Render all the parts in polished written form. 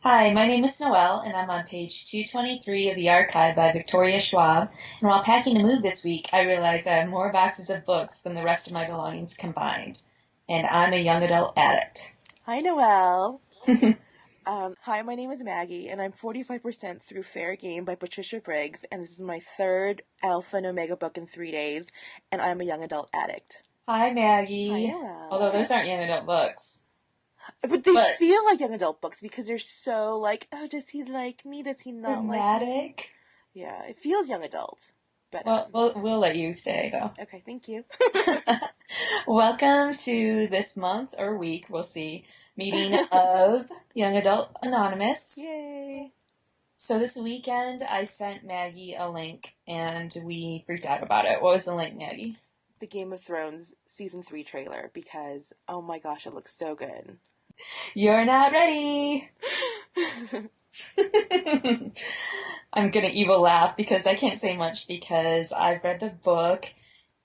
Hi, my name is Noelle, and I'm on page 223 of the archive by Victoria Schwab. And while packing to move this week, I realized I have more boxes of books than the rest of my belongings combined. And I'm a young adult addict. Hi, Noelle. Hi, my name is Maggie, and I'm 45% through Fair Game by Patricia Briggs, and this is my third Alpha and Omega book in 3 days, and I'm a young adult addict. Hi, Hi, Maggie. Although Noelle. those aren't young adult books. But they But feel like young adult books because they're so like, oh, does he like me? Does he not like me? dramatic. Yeah, it feels young adult. But, Well, we'll let you stay, though. okay, thank you. Welcome to this month or week, we'll see, meeting of Young Adult Anonymous. Yay. So this weekend, I sent Maggie a link, and we freaked out about it. What was the link, Maggie? The Game of Thrones Season 3 trailer because, oh my gosh, it looks so good. You're not ready! I'm gonna evil laugh because I can't say much because I've read the book,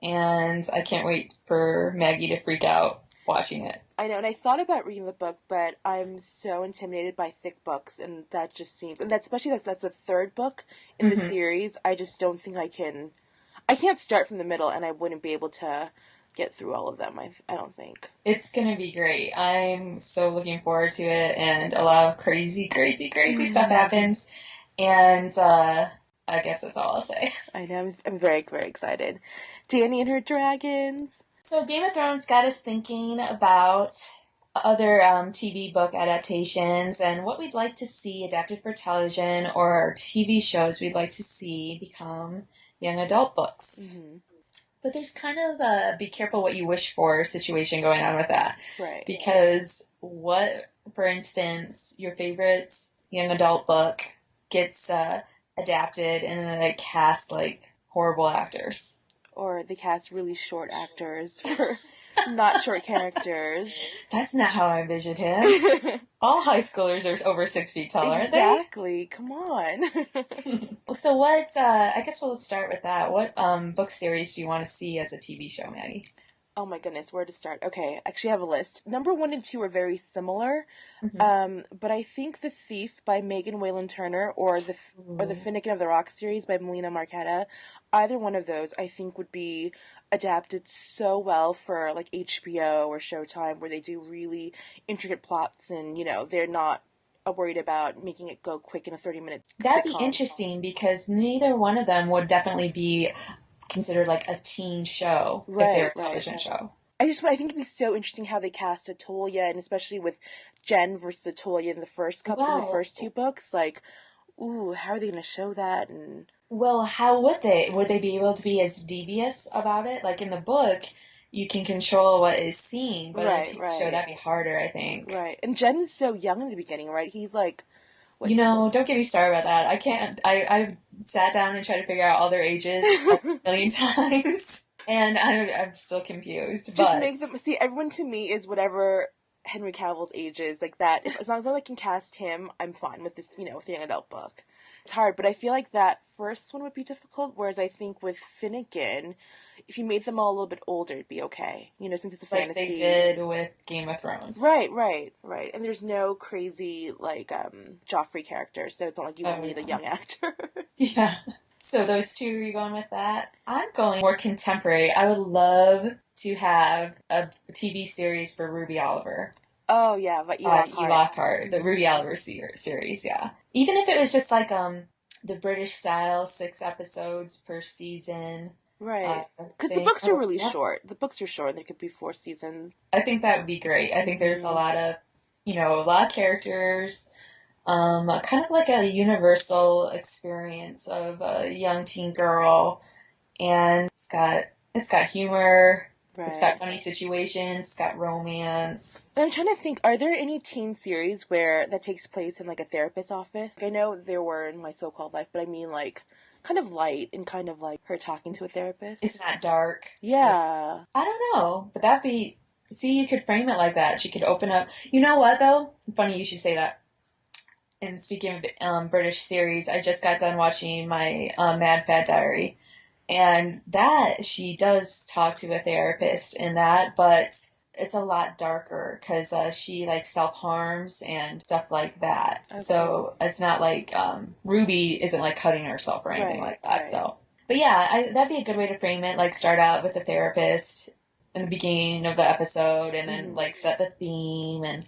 and I can't wait for Maggie to freak out watching it. I know, and I thought about reading the book, but I'm so intimidated by thick books, and that just seems, and that especially that's the third book in the Mm-hmm. series. I just don't think I can. I can't start from the middle, and I wouldn't be able to get through all of them. I don't think. It's gonna be great. I'm so looking forward to it, and a lot of crazy, crazy, crazy stuff happens. And I guess that's all I'll say. I know. I'm very very excited. Dani and her dragons. So Game of Thrones got us thinking about other TV book adaptations and what we'd like to see adapted for television or TV shows we'd like to see become young adult books. Mm-hmm. But there's kind of a be careful what you wish for situation going on with that. Right. Because what, for instance, your favorite young adult book gets adapted and then they cast like horrible actors. Or they cast really short actors for not short characters. That's not how I envisioned him. All high schoolers are over 6 feet tall, aren't they? Exactly. Come on. So what, I guess we'll start with that. What book series do you want to see as a TV show, Maggie? Oh my goodness, where to start? Okay, I actually have a list. Number one and two are very similar, Mm-hmm. but I think The Thief by Megan Whalen Turner or the Finnegan of the Rock series by Melina Marchetta, either one of those I think would be adapted so well for like HBO or Showtime, where they do really intricate plots and they're not worried about making it go quick in a 30-minute That'd be sitcom. interesting because neither one of them would definitely be considered like a teen show if they were Right, a right. television show. I think it'd be so interesting how they cast Atolia, and especially with Jen versus Atolia in the Well, first two books. Like, ooh, how are they going to show that? And how would they? Would they be able to be as devious about it? Like in the book, you can control what is seen, but in a right, TV show, right, that'd be harder, I think. right. And Jen is so young in the beginning, right? He's like, what? Don't get me started about that. I can't. I've sat down and tried to figure out all their ages a million times, and I'm still confused. Just But make them see. Everyone to me is whatever Henry Cavill's age is, like that. As long as I can cast him, I'm fine with this. With the young adult book. It's hard, but I feel like that first one would be difficult. Whereas I think with Finnegan, if you made them all a little bit older, it'd be okay. Since it's a like they fantasy. did with Game of Thrones. Right, right, right. And there's no crazy like Joffrey character, so it's not like you will Oh need a yeah, young actor. yeah. So those two, are you going with that? I'm going more contemporary. I would love to have a TV series for Ruby Oliver. Oh yeah, but E. Lockhart. Lockhart, the Ruby Oliver series, yeah. Even if it was just like the British style, 6 episodes per season. Uh, Right. Because the thing. books are really short. The books are short. There could be 4 seasons. I think that would be great. I think there's a Hmm. lot of, a lot of characters, kind of like a universal experience of a young teen girl, and it's got humor, it's got Right. funny situations, it's got romance. And I'm trying to think, are there any teen series where that takes place in like a therapist's office? Like, I know there were in My So-Called Life, but I mean like kind of light and kind of like her talking to a It's therapist. not dark. Yeah. Yeah. I don't know, but that'd be. See, you could frame it like that. She could open up. You know what though? Funny you should say that. And speaking of British series, I just got done watching my Mad Fat Diary, and that she does talk to a therapist in that, but it's a lot darker because she like self harms and stuff like that. Okay. So it's not like Ruby isn't like cutting herself or anything Right, like that. right. So, but yeah, that'd be a good way to frame it. Like start out with a therapist in the beginning of the episode, and then Hmm. like set the theme and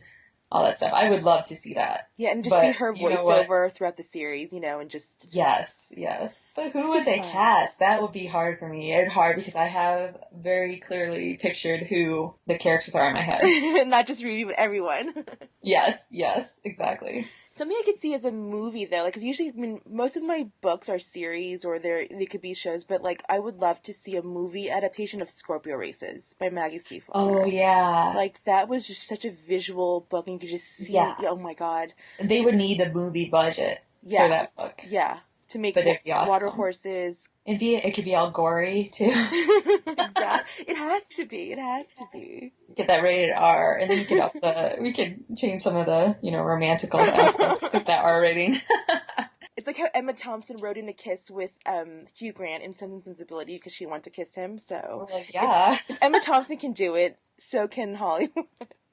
all that stuff. I would love to see that. Yeah, and just be But her you know what? voiceover throughout the series, and just Yes, yes. But it who could be would they fun. cast? That would be hard for me. It's hard because I have very clearly pictured who the characters are in my head. Not just Ruby, but everyone. Yes, yes, exactly. Something I could see as a movie though, like, 'cause usually, I mean, most of my books are series or they could be shows, but like, I would love to see a movie adaptation of Scorpio Races by Maggie C. Oh Farmer. yeah. Like, that was just such a visual book, and you could just see, Yeah. oh my god, They to, would need the movie budget for yeah, that book. yeah, to make But it'd be water awesome. horses. It could be all gory too. Exactly, it has to be. It has to be. Get that rated R, and then you could we could change some of the, romantical aspects of that R rating. It's like how Emma Thompson wrote in a kiss with Hugh Grant in Sense and Sensibility because she wanted to kiss him. So Well, if yeah. if Emma Thompson can do it, so can Hollywood.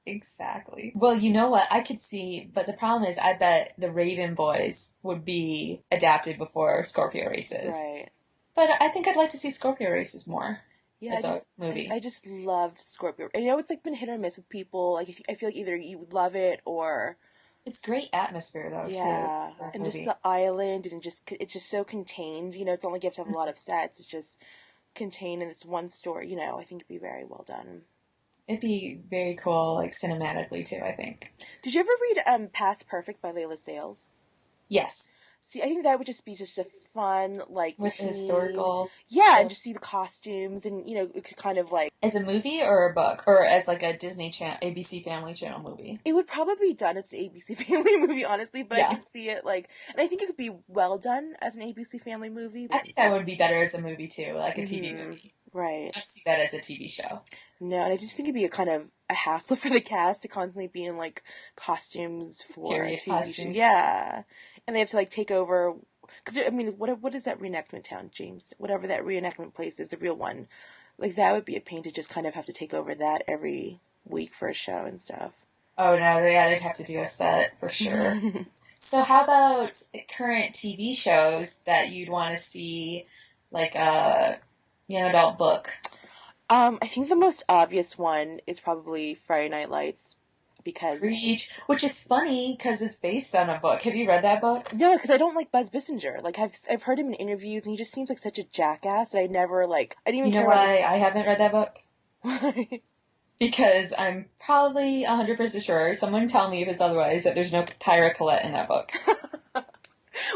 Exactly. Well, you know what? I could see, but the problem is, I bet the Raven Boys would be adapted before Scorpio Races. Right. But I think I'd like to see Scorpio Races more Yeah, as a movie. I just loved Scorpio. And it's like been hit or miss with people. Like, if, I feel like either you would love it or It's great atmosphere though too yeah, for a and just movie. the island, and it's just so contained. It's not like you have to have a lot of sets. It's just contained in this one story. I think it'd be very well done. It'd be very cool, like cinematically too, I think. Did you ever read Past Perfect by Layla Sales? Yes, See, I think that would just be just a fun, like, with the teen. historical Yeah, and stuff. just see the costumes, and, it could kind of like. As a movie or a book, or as like a Disney Channel, ABC Family Channel movie. It would probably be done as an ABC Family movie, honestly, but I Yeah, could see it, like. And I think it could be well done as an ABC Family movie, I but. think that would be better as a movie too, like a TV Hmm. movie. Right. I'd see that as a TV show. No, and I just think it'd be a kind of a hassle for the cast to constantly be in, like, costumes for a Period TV show. costume. Yeah. And they have to, like, take over. Because, I mean, what is that reenactment town, James? Whatever that reenactment place is, the real one. Like, that would be a pain to just kind of have to take over that every week for a show and stuff. Oh no, yeah, they'd have to do a set for sure. So how about current TV shows that you'd want to see, like a young adult book? I think the most obvious one is probably Friday Night Lights because Preach, which is funny because it's based on a book. Have you read that book? no, because I don't like Buzz Bissinger. Like, I've heard him in interviews, and he just seems like such a jackass that I never like. I didn't even You know care about why I haven't read that book? his. Because I'm probably 100% sure, someone tell me if it's otherwise, that there's no Tyra Collette in that book.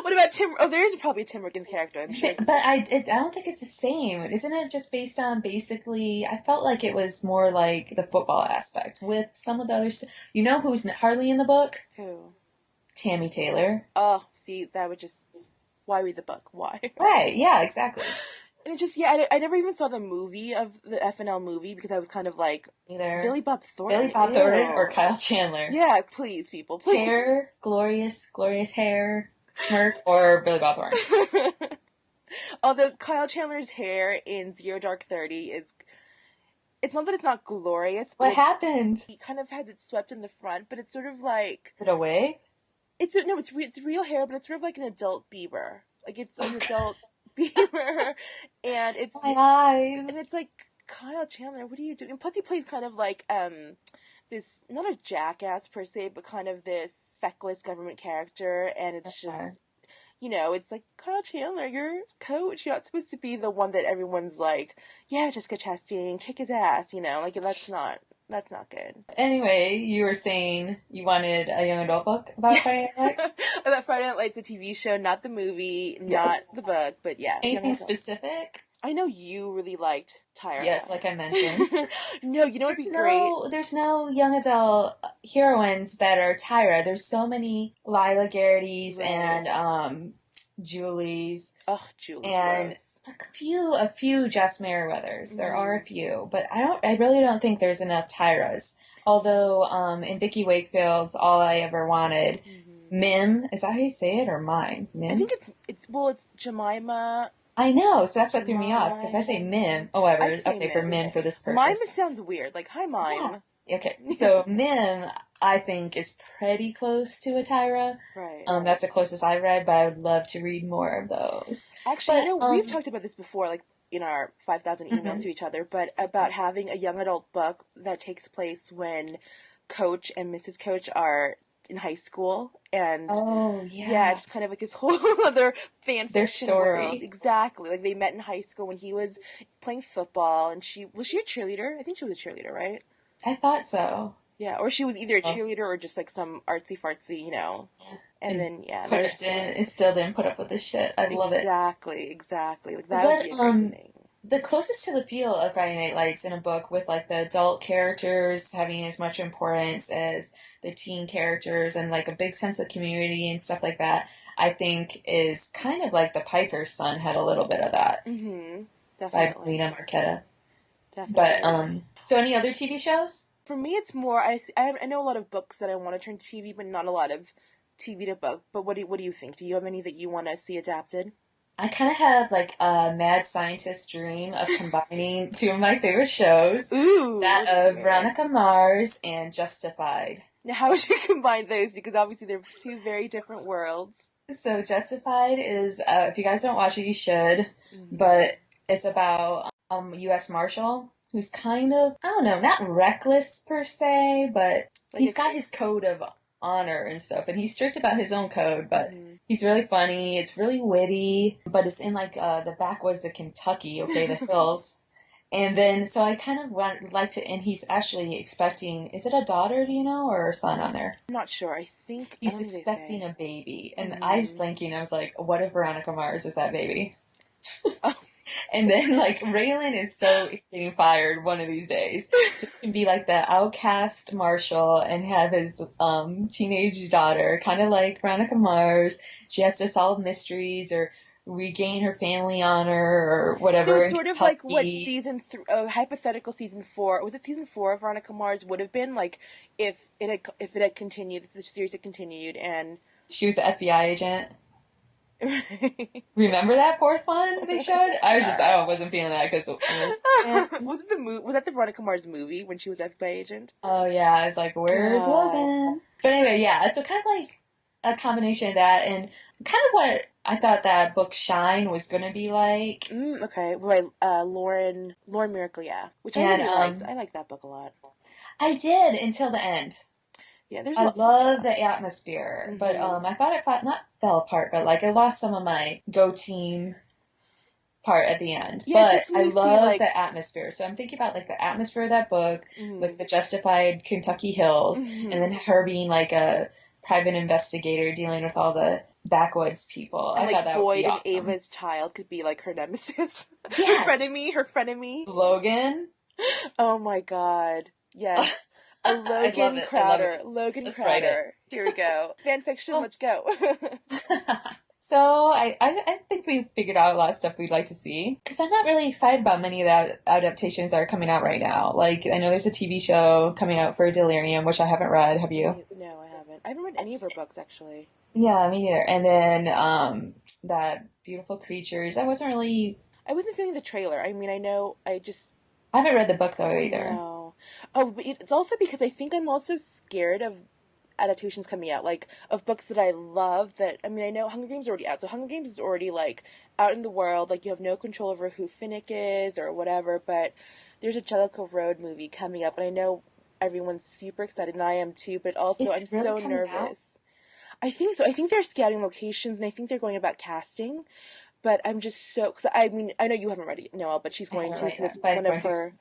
What about Tim? Oh, there is probably a Tim Riggins character. I'm sure. But I don't think it's the same. Isn't it just based on basically? I felt like it was more like the football aspect with some of the other stuff. You know who's hardly in the book? Who? Tammy Taylor. Oh, see, that would just. Why read the book? Why? Right, yeah, exactly. And it just, yeah, I never even saw the movie of the FNL movie because I was kind of like, Either Billy Bob Billy Thornton. Bob Thornton or Ew. Kyle Chandler. Yeah, please, people, please. Hair, glorious, glorious hair, smirk, or Billy Bob Thornton. Although Kyle Chandler's hair in Zero Dark 30 is, it's not that it's not glorious, but What happened? he kind of has it swept in the front, but it's sort of like, Is it a wig? no, it's real hair, but it's sort of like an adult Bieber. Like, it's an Oh, adult Bieber, and my eyes. it's like, Kyle Chandler, what are you doing? And plus he plays kind of like, this, not a jackass per se, but kind of this feckless government character, and it's Okay. just, it's like, Kyle Chandler, you're coach. You're not supposed to be the one that everyone's like, yeah, Jessica Chastain, kick his ass, like, that's not good. Anyway, you were saying you wanted a young adult book about Yeah. Friday Night Lights? About Friday Night Lights, the TV show, not the movie, not Yes. the book, but yeah, young Anything adult. specific? I know you really liked Tyra. Yes, like I mentioned. No, you know what'd be great? There's no young adult heroines that are Tyra. There's so many Lila Garrity's Right. and Julie's Ugh, Julie, and gross. a few Jess Merriweathers. There are a few, but I really don't think there's enough Tyras. Although in Vicky Wakefield's All I Ever Wanted, Mim, is that how you say it, or mine? I Mim? think it's Jemima. I know, so that's what threw me off, because I say Mim. Oh, I whatever. say Okay, for Mim. Mim for this Mime purpose. sounds weird. Like, hi, Yeah. Mime. Okay, so Mim, I think, is pretty close to a Tyra. Right. That's the closest I read, but I would love to read more of those. Actually, I But know we've talked about this before, like in our 5,000 emails mhm. to each other, but about having a young adult book that takes place when Coach and Mrs. Coach are in high school. And Oh yeah, yeah, just kind of like this whole other fan their fiction world. story. Exactly. Like they met in high school when he was playing football, and she a cheerleader? I think she was a cheerleader, right? I thought so. Yeah, or she was either a Oh, cheerleader or just like some artsy fartsy, yeah. And And then yeah, put their it didn't it story. still didn't put up with this shit. I love it. Exactly, exactly. Like that would But be a great thing. the closest to the feel of Friday Night Lights in a book with like the adult characters having as much importance as the teen characters and like a big sense of community and stuff like that, I think is kind of like The Piper's Son had a little bit of that Mm-hmm. by Definitely. Melina Marchetta. But Definitely. so any other TV shows? For me, it's more. I know a lot of books that I want to turn to TV, but not a lot of TV to book. But what do you think? Do you have any that you want to see adapted? I kind of have like a mad scientist dream of combining two of my favorite shows, Ooh, that let's of hear it. Veronica Mars and Justified. Now, how would you combine those? Because obviously they're two very different worlds. So Justified is, if you guys don't watch it, you should. Mm-hmm. But it's about U.S. Marshal who's kind of, I don't know, not reckless per se, but Like he's a. got his code of honor and stuff, and he's strict about his own code. But Mm-hmm. he's really funny. It's really witty, but it's in like the backwoods of Kentucky. Okay, the hills. And then, so I kind of want like to, and he's actually expecting, is it a daughter, do you know, or a son on there? I'm not sure. I He's don't think they expecting say. a baby. And I was Mm-hmm. thinking, I was like, what if Veronica Mars is that baby? Oh. And then, like, Raylan is so getting fired one of these days. So he can be like the outcast Marshall and have his teenage daughter, kind of like Veronica Mars. She has to solve mysteries or regain her family honor or So whatever it's in sort of like what Kentucky. hypothetical season four, was it season four of Veronica Mars would have been like if it had continued, if the series had continued, and She was an FBI agent. Remember that fourth one they showed? I wasn't feeling that because where's Logan? was that the Veronica Mars movie when she was FBI agent? Oh yeah, I was like, where's God. Logan? But anyway, yeah, so kind of like a combination of that and kind of what I thought that book Shine was gonna be like. Okay. Well, Lauren Miracle, yeah, which I And really liked. I liked that book a lot. I did until the end. Yeah, there's a I lot. love Yeah. the atmosphere, but Mm-hmm. I thought not fell apart, but like I lost some of my go team part at the end. Yeah, it's But just when I you see love like. the atmosphere. So I'm thinking about like the atmosphere of that book, Mm-hmm. like the justified Kentucky hills, and Mm-hmm. then her being like a private investigator dealing with all the backwoods people. And I thought like that would Boyd be and awesome. Ava's child could be like her nemesis, Yes. her frenemy. Logan. Oh my god. Yes. A I love Logan it. I love it. Crowder. Logan Let's write it. Crowder. Here we go. Fan fiction, Oh. let's go. So I think we figured out a lot of stuff we'd like to see because I'm not really excited about many of the adaptations that are coming out right now. Like I know there's a TV show coming out for Delirium, which I haven't read. Have you? No, I haven't. I haven't read any of her books actually. Yeah, me neither. And then that Beautiful Creatures. I wasn't really. I wasn't feeling the trailer. I mean, I know I just I haven't read the book though either. no. Oh, but it's also because I think I'm also scared of adaptations coming out, like of books that I love. That I mean, I know Hunger Games is already out, so Hunger Games is already like out in the world. Like you have no control over who Finnick is or whatever. But there's a Jellicoe Road movie coming up, and I know everyone's super excited, and I am too. But also, Is I'm it really so coming out? nervous. I think so. I think they're scouting locations, and I think they're going about casting. But I'm just so. Cause I mean, I know you haven't read it, Noelle, but she's I going haven't to read because it's that, but I'm one of going to. her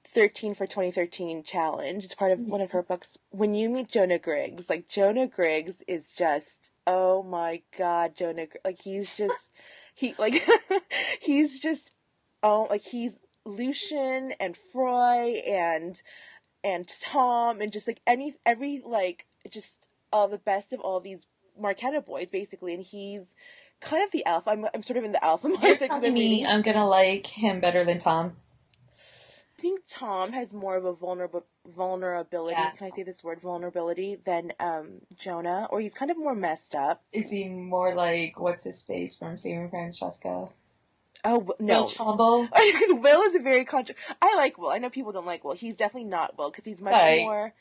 13 for 2013 challenge. It's part of one of her Yes. books. When you meet Jonah Griggs, like Jonah Griggs is just, oh my God, like he, like, he's just, oh, like he's Lucian and Froy and Tom and just like every, like, just all the best of all these Marquetta boys, basically. And he's kind of the alpha. I'm sort of in the alpha You're market because telling I'm me reading. I'm gonna like him better than Tom? I think Tom has more of a vulnerability. Yeah. Can I say this word vulnerability than Jonah, or he's kind of more messed up. Is he more like what's his face from Saving Francesca? Will No. Trumbull? Because Will is a very I like Will. I know people don't like Will. He's definitely not Will because he's much Sorry. more.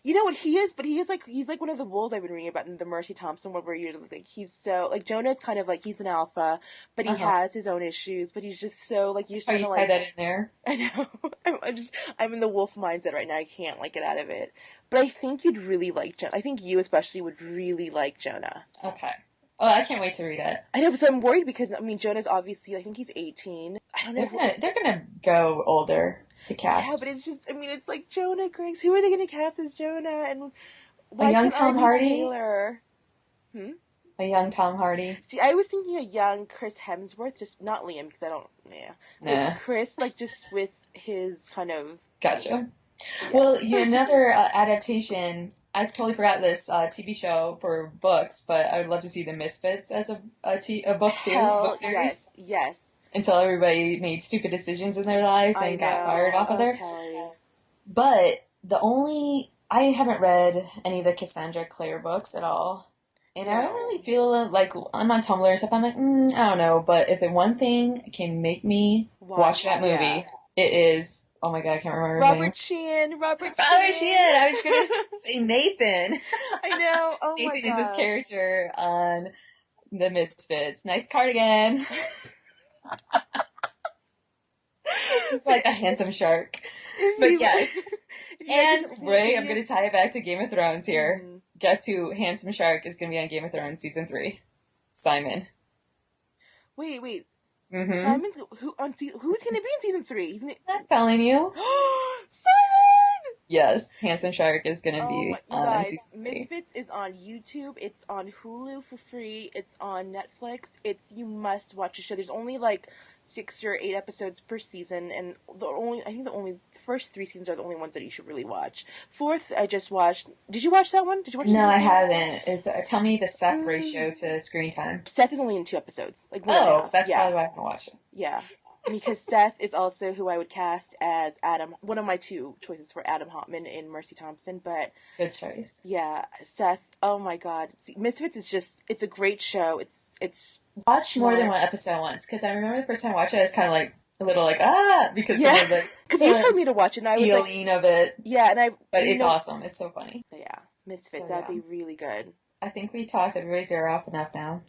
You know what he is, but he's like one of the wolves I've been reading about in the Mercy Thompson one, where you're like he's so like Jonah's kind of like he's an alpha, but he Uh-huh. has his own issues, but he's just so like you Like just how want you to tie like. that in there. I know. I'm in the wolf mindset right now. I can't like get out of it. But I think you'd really like Jonah. I think you especially would really like Jonah. Okay. Oh, I can't wait to read it. I know, but so I'm worried because I mean Jonah's obviously I think he's 18. I don't know. They're gonna go older to Yeah, but cast. it's just I mean it's like Jonah Griggs. Who are they going to cast as Jonah? And A why young can't I Tom be Hardy? Taylor? Hmm. A young Tom Hardy? See, I was thinking a young Chris Hemsworth, just not Liam because I don't. Yeah, but Nah. Chris like just with his kind of Gotcha. yeah. Well, another adaptation. I've totally forgot this TV show for books, but I would love to see The Misfits as a book too, a book Hell series. yes, yes. Until everybody made stupid decisions in their lives I and got fired know. off of Oh, there. Kelly. But I haven't read any of the Cassandra Clare books at all. And I don't No. really feel like I'm on Tumblr and stuff. I'm like, I don't know. But if the one thing can make me watch Watch. that Yeah. movie, it is, oh my God, I can't remember his name. Robert Chan. Robert Robert Sheehan. Chan. I was gonna say Nathan. I know. Oh my Nathan is his gosh. character on The Misfits. Nice cardigan. He's But like a handsome shark. if But you yes. if you guys And have seen Ray, I'm any of gonna tie it back to Game of Thrones here. mhm. Guess who Handsome Shark is gonna be on Game of Thrones season 3? Simon. Wait. Mm-hmm. Simon's who on who's going to be in season 3? He's gonna I'm telling you. Simon. Yes, Handsome Shark is gonna Oh my, be you in guys, season 3. Misfits is on YouTube. It's on Hulu for free. It's on Netflix. You must watch the show. There's only like 6 or 8 episodes per season, and the only first 3 seasons are the only ones that you should really watch. Fourth, I just watched. Did you watch that one? Did you watch No, season I 4? haven't. Tell me the Seth Mm. ratio to screen time. Seth is only in 2 episodes, like one and a Oh, half. that's Yeah, probably why I haven't watched it. yeah. Because Seth is also who I would cast as Adam. One of my two choices for Adam Hoffman in Mercy Thompson, but Good choice. yeah, Seth. Oh my God, Misfits is just—it's a great show. It's Watch more than one smart. episode once, because I remember the first time I watched it, I was kind of like a little like because some Yeah, of the because you told the me to watch it, and I was like, feeling of it. yeah, and I, But you it's know, awesome. It's so funny. yeah, Misfits. So That'd yeah, be really good. I think we talked everybody's ear off enough now,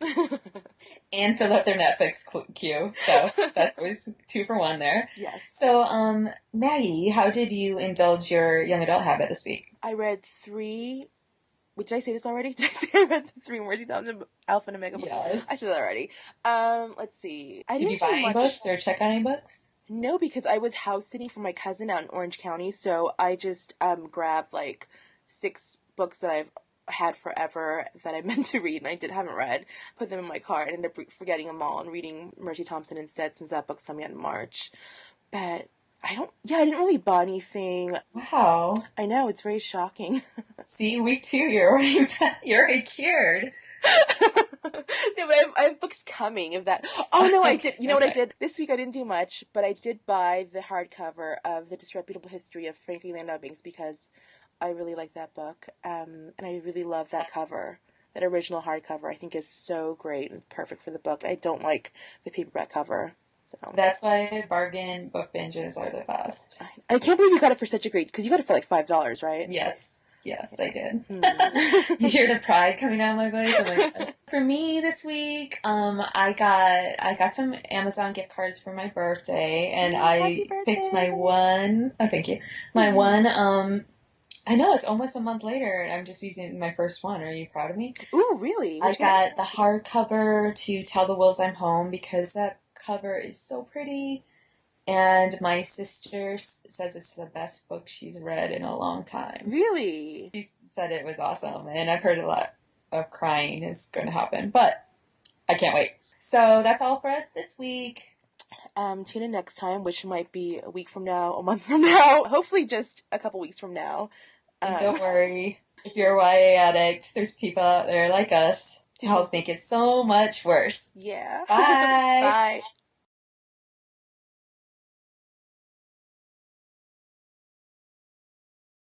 and filled up their Netflix queue. So that's always 2 for 1 there. Yes, So Maggie, how did you indulge your young adult habit this week? I read 3. Wait, did I say this already? Did I say I read the 3 Mercy Thompson Alpha and Omega books? I Yes. said that already. Let's see. I Did you didn't buy do any much. books or check out any books? No, because I was house sitting for my cousin out in Orange County, so I just grabbed like 6 books that I've had forever that I meant to read and I haven't read, put them in my car, and ended up forgetting them all and reading Mercy Thompson instead since that book's coming out in March. But I didn't really buy anything. Wow. I know, it's very shocking. See, week 2, you're already cured. No, but I have books coming of that. Oh no, I did. You know what I Okay. did this week? I didn't do much, but I did buy the hardcover of The Disreputable History of Frankie Land Ubbings because I really like that book, and I really love that cover. That original hardcover I think is so great and perfect for the book. I don't like the paperback cover, so That's why bargain book binges are the best. I can't believe you got it for such a great because you got it for like $5, right? Yes, I did. You Mm. hear the pride coming out of my voice. Oh my God. For me this week, I got some Amazon gift cards for my birthday, and Happy I picked my birthday! one. Oh, thank you. My one. I know it's almost a month later, and I'm just using my first one. Are you proud of me? Ooh, really? I Which one? got the hardcover to Tell the Wolves I'm Home because that cover is so pretty. And my sister says it's the best book she's read in a long time. Really? She said it was awesome, and I've heard a lot of crying is going to happen, but I can't wait. So that's all for us this week. Tune in next time, which might be a week from now, a month from now, hopefully just a couple weeks from now. And Um, don't worry, if you're a YA addict, there's people out there like us to help make it so much worse. yeah. Bye! Bye.